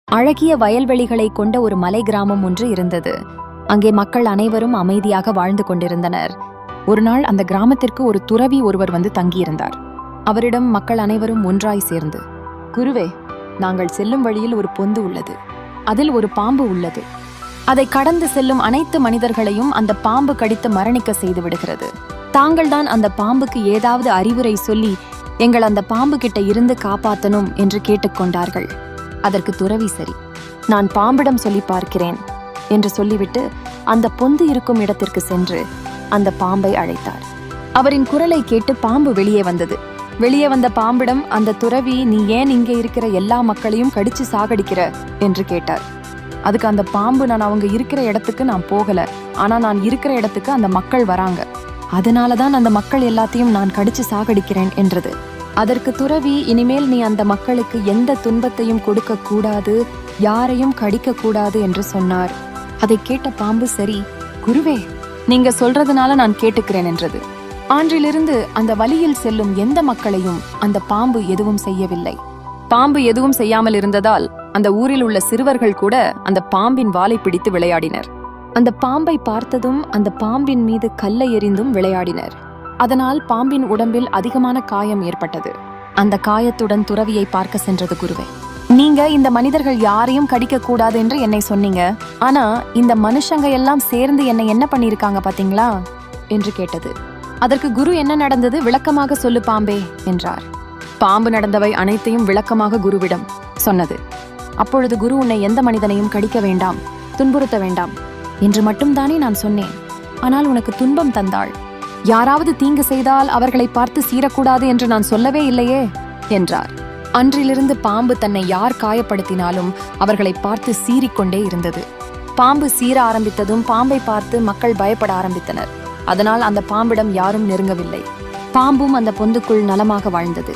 அழகிய வயல்வெளிகளை கொண்ட ஒரு மலை கிராமம் ஒன்று இருந்தது. அங்கே மக்கள் அனைவரும் அமைதியாக வாழ்ந்து கொண்டிருந்தனர். ஒரு நாள் அந்த கிராமத்திற்கு ஒரு துறவி ஒருவர் வந்து தங்கியிருந்தார். அவரிடம் மக்கள் அனைவரும் ஒன்றாய் சேர்ந்து, குருவே, நாங்கள் செல்லும் வழியில் ஒரு பொந்து உள்ளது. அதில் ஒரு பாம்பு உள்ளது. அதை கடந்து செல்லும் அனைத்து மனிதர்களையும் அந்த பாம்பு கடித்து மரணிக்க செய்து விடுகிறது. தாங்கள்தான் அந்த பாம்புக்கு ஏதாவது அறிவுரை சொல்லி எங்கள் அந்த பாம்பு கிட்ட இருந்து காப்பாற்றணும் என்று கேட்டுக்கொண்டார்கள். அதற்கு துறவி, சரி, நான் பாம்பிடம் சொல்லி பார்க்கிறேன் என்று சொல்லிவிட்டு அந்த பொந்து இருக்கும் இடத்திற்கு சென்று அந்த பாம்பை அழைத்தார். அவரின் குரலை கேட்டு பாம்பு வெளியே வந்தது. வெளியே வந்த பாம்பிடம் அந்த துறவி, நீ ஏன் இங்கே இருக்கிற எல்லா மக்களையும் கடிச்சு சாகடிக்கிற என்று கேட்டார். அதுக்கு அந்த பாம்பு, நான் அவங்க இருக்கிற இடத்துக்கு நான் போகல, ஆனா நான் இருக்கிற இடத்துக்கு அந்த மக்கள் வராங்க, அதனாலதான் அந்த மக்கள் எல்லாத்தையும் நான் கடிச்சு சாகடிக்கிறேன் என்றது. அதற்கு துறவி, இனிமேல் நீ அந்த மக்களுக்கு எந்த துன்பத்தையும் கொடுக்க கூடாது, யாரையும் கடிக்க கூடாது என்று சொன்னார். அதை கேட்ட பாம்பு, சரி குருவே, நீங்க சொல்றதுனால நான் கேட்டுக்கிறேன் என்றது. ஆன்றிலிருந்து அந்த வழியில் செல்லும் எந்த மக்களையும் அந்த பாம்பு எதுவும் செய்யவில்லை. பாம்பு எதுவும் செய்யாமல் இருந்ததால் அந்த ஊரில் உள்ள சிறுவர்கள் கூட அந்த பாம்பின் வாலை பிடித்து விளையாடினர். அந்த பாம்பை பார்த்ததும் அந்த பாம்பின் மீது கல்லை எறிந்தும் விளையாடினர். அதனால் பாம்பின் உடம்பில் அதிகமான காயம் ஏற்பட்டது. அந்த காயத்துடன் துறவியை பார்க்க சென்றது குருவே. நீங்க இந்த மனிதர்கள் யாரையும் கடிக்க கூடாது என்று என்னை சொன்னீங்க, ஆனா இந்த மனுஷங்க எல்லாம் சேர்ந்து என்னை என்ன பண்ணிருக்காங்க பாத்தீங்களா என்று கேட்டது. அதற்கு குரு, என்ன நடந்தது, விளக்கமாக சொல்லு பாம்பே என்றார். பாம்பு நடந்தவை அனைத்தையும் விளக்கமாக குருவிடம் சொன்னது. அப்பொழுது குரு, உன்னை எந்த மனிதனையும் கடிக்க வேண்டாம், துன்புறுத்த வேண்டாம் என்று மட்டும்தானே நான் சொன்னேன். ஆனால் உனக்கு துன்பம் தந்தாள். யாராவது தீங்கு செய்தால் அவர்களை பார்த்து சீரக்கூடாது என்று நான் சொல்லவே இல்லையே என்றார். அன்றிலிருந்து பாம்பு தன்னை யார் காயப்படுத்தினாலும் அவர்களை பார்த்து சீறிக்கொண்டே இருந்தது. பாம்பு சீர ஆரம்பித்ததும் பாம்பை பார்த்து மக்கள் பயப்பட ஆரம்பித்தனர். அதனால் அந்த பாம்பிடம் யாரும் நெருங்கவில்லை. பாம்பும் அந்த பொந்துக்குள் நலமாக வாழ்ந்தது.